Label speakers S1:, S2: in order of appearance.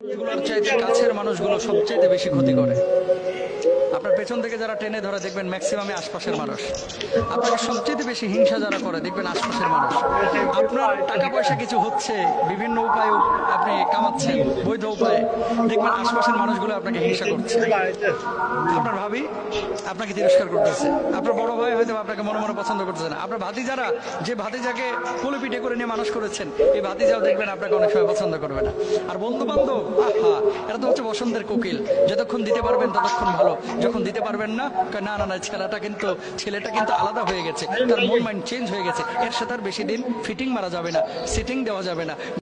S1: মানুষগুলোর চাইতে কাছের মানুষগুলো সবচেয়ে বেশি ক্ষতি করে। আপনার পেছন থেকে যারা টেনে ধরে দেখবেন ম্যাক্সিমামে আশপাশের মানুষ। আপনাকে সবচেয়ে বেশি হিংসা যারা করে দেখবেন আশপাশের মানুষ। আপনার টাকা পয়সা কিছু হচ্ছে, বিভিন্ন উপায়ে আপনি কামাচ্ছেন বৈধ উপায়ে, দেখবেন আশপাশের মানুষগুলো আপনাকে হিংসা করছে। আপনার ভাবি আপনাকে তিরস্কার করতেছে, আপনার বড় ভাই হয়তো আপনাকে মনে মনে পছন্দ করতেছে না, আপনার ভাতিজারা যে ভাতিজাকে কোলে পিঠে করে নিয়ে মানুষ করেছেন এই ভাতিজাও দেখবেন আপনাকে অনেক সময় পছন্দ করবে না। আর বন্ধু বান্ধব, আহা, এরা তো হচ্ছে বসন্তের কোকিল, যতক্ষণ দিতে পারবেন ততক্ষণ ভালো, যখন দিতে পারবেন না, না না না ছেলেটা কিন্তু আলাদা হয়ে গেছে, তার মন মাইন্ড চেঞ্জ হয়ে গেছে, এর সাথে আর বেশি দিন ফিটিং মারা যাবে না, সিটিং দেওয়া যাবে না।